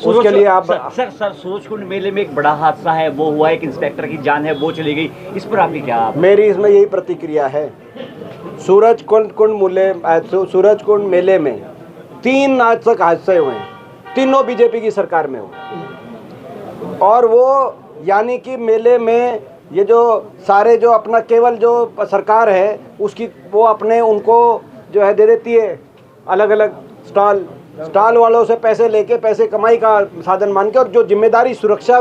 उसके लिए आप सर सूरजकुंड मेले में एक बड़ा हादसा है वो हुआ, एक इंस्पेक्टर की जान है वो चली गई, इस पर आपकी क्या? मेरी इसमें यही प्रतिक्रिया है। सूरजकुंड मेले में 3 आज तक हादसे हुए हैं, तीनों बीजेपी की सरकार में हुए। और वो यानी कि मेले में ये जो सारे जो अपना केवल जो सरकार है उसकी वो अपने उनको जो है दे देती है अलग अलग स्टॉल वालों से पैसे लेके, पैसे कमाई का साधन मान के, और जो जिम्मेदारी सुरक्षा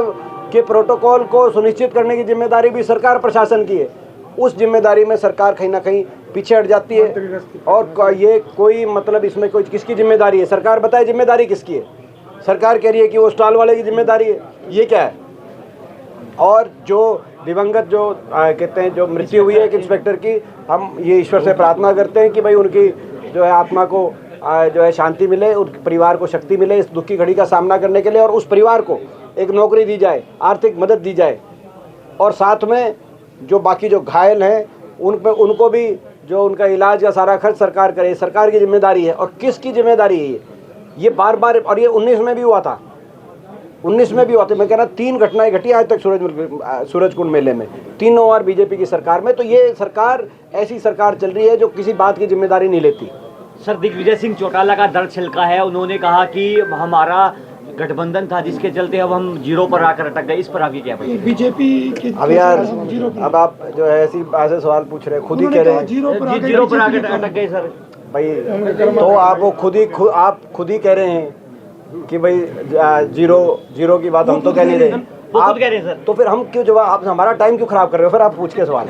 के प्रोटोकॉल को सुनिश्चित करने की जिम्मेदारी भी सरकार प्रशासन की है, उस जिम्मेदारी में सरकार कहीं ना कहीं पीछे हट जाती है। और ये कोई मतलब इसमें कोई किसकी जिम्मेदारी है? सरकार बताए जिम्मेदारी किसकी है? सरकार कह रही है कि वो स्टॉल वाले की जिम्मेदारी है, ये क्या है? और जो दिवंगत जो कहते हैं जो मृत्यु हुई है एक इंस्पेक्टर की, हम ये ईश्वर से प्रार्थना करते हैं कि भाई उनकी जो है आत्मा को जो है शांति मिले, उनके परिवार को शक्ति मिले इस दुख की घड़ी का सामना करने के लिए, और उस परिवार को एक नौकरी दी जाए, आर्थिक मदद दी जाए, और साथ में जो बाकी जो घायल हैं उनको भी जो उनका इलाज का सारा खर्च सरकार करे। सरकार की जिम्मेदारी है। और किसकी जिम्मेदारी है ये बार बार? और ये 19 में भी हुआ था, 19 में भी हुआ था। मैं कह रहा 3 घटनाएं घटी आज तक सूरजकुंड मेले में, तीनों बार बीजेपी की सरकार में। तो ये सरकार ऐसी सरकार चल रही है जो किसी बात की जिम्मेदारी नहीं लेती। सर दिग्विजय सिंह चौटाला का दर्द छिलका है, उन्होंने कहा कि हमारा गठबंधन था जिसके चलते अब हम जीरो पर आकर अटक गए, इस पर आपकी क्या? बीजेपी के अब यार अब आप जो है ऐसे सवाल पूछ रहे हैं, खुद ही कह रहे हैं जीरो पर आकर अटक गए सर भाई। तो आप वो खुद ही कह रहे हैं कि भाई जीरो की बात हम तो कह नहीं रहे, आप कह रहे हैं सर। तो फिर हम क्यों जवाब, आप हमारा टाइम क्यों खराब कर रहे हो? फिर आप पूछ के सवाल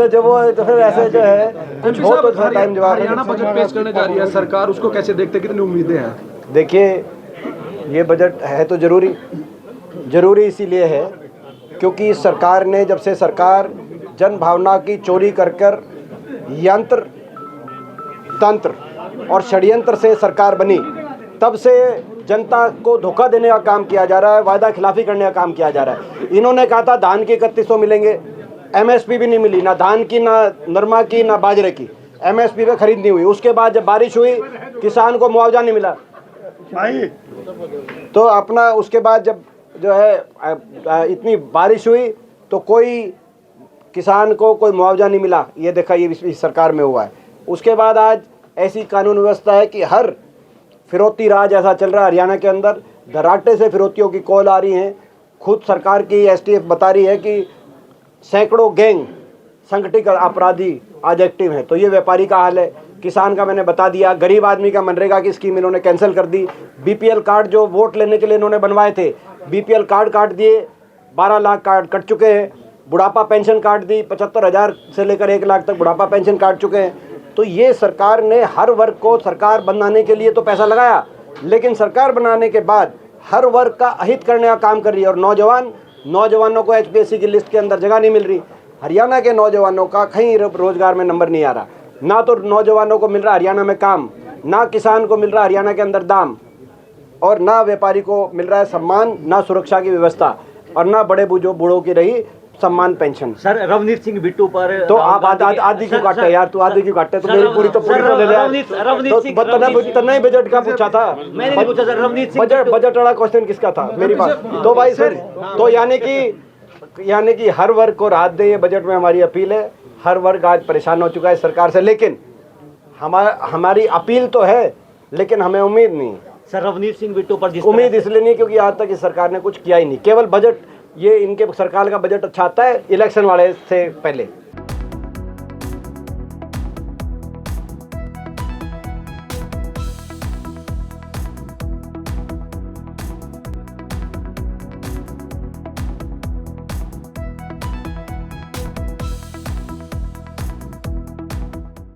जब वो तो फिर ऐसे जो है कुछ हो तो टाइम जवाब। हरियाणा बजट पेश करने जा रही है सरकार, उसको कैसे देखते, कितनी उम्मीदें हैं? देखिए ये बजट है तो जरूरी इसीलिए है क्योंकि सरकार ने, जब से सरकार जन भावना की चोरी कर तंत्र और षड्यंत्र से सरकार बनी, तब से जनता को धोखा देने का काम किया जा रहा है, वायदा खिलाफी करने का काम किया जा रहा है। इन्होंने कहा था धान के 3100 मिलेंगे, एमएसपी भी नहीं मिली, ना धान की, ना नरमा की, ना बाजरे की, एमएसपी पे खरीद नहीं हुई। उसके बाद जब बारिश हुई किसान को मुआवजा नहीं मिला भाई, तो अपना उसके बाद जब जो है इतनी बारिश हुई तो कोई किसान को कोई मुआवजा नहीं मिला। ये देखा, ये इस सरकार में हुआ है। उसके बाद आज ऐसी कानून व्यवस्था है कि हर फिरौती राज ऐसा चल रहा है हरियाणा के अंदर, धराटे से फिरौतियों की कॉल आ रही हैं। खुद सरकार की एसटीएफ बता रही है कि सैकड़ों गैंग संगठित अपराधी आज एक्टिव हैं। तो ये व्यापारी का हाल है। किसान का मैंने बता दिया, गरीब आदमी का मनरेगा की स्कीम इन्होंने कैंसिल कर दी। बीपीएल कार्ड जो वोट लेने के लिए इन्होंने बनवाए थे, बीपीएल कार्ड काट दिए, 12 लाख कार्ड कट चुके हैं। बुढ़ापा पेंशन काट दी, 75,000 से लेकर 1 लाख तक बुढ़ापा पेंशन काट चुके हैं। तो ये सरकार ने हर वर्ग को सरकार बनाने के लिए तो पैसा लगाया, लेकिन सरकार बनाने के बाद हर वर्ग का अहित करने का काम कर रही है। और नौजवानों को एचपीएससी की लिस्ट के अंदर जगह नहीं मिल रही। हरियाणा के नौजवानों का कहीं रोजगार में नंबर नहीं आ रहा। ना तो नौजवानों को मिल रहा हरियाणा में काम, ना किसान को मिल रहा हरियाणा के अंदर दाम, और ना व्यापारी को मिल रहा है सम्मान, ना सुरक्षा की व्यवस्था, और ना बड़े बूढ़ों की रही सम्मान पेंशन। सर रवनीत सिंह बिट्टू पर तो आप आधी क्यों काटते यार? तू आधी क्यों काटते? तो मेरी पूरी तो ले ले। तन्ना बजट का पूछा था, मैंने नहीं पूछा सर। रवनीत सिंह बजट वाला क्वेश्चन किसका था? मेरी बात। तो भाई सर, तो यानी कि हर वर्ग को राहत दे, ये बजट में हमारी अपील है। हर वर्ग आज परेशान हो चुका है सरकार से, लेकिन हमारी अपील तो है, लेकिन हमें उम्मीद नहीं। सर रवनीत सिंह बिट्टू पर उम्मीद इसलिए नहीं क्योंकि आज तक इस सरकार ने कुछ किया ही नहीं। केवल बजट, ये इनके सरकार का बजट अच्छा आता है इलेक्शन वाले से पहले।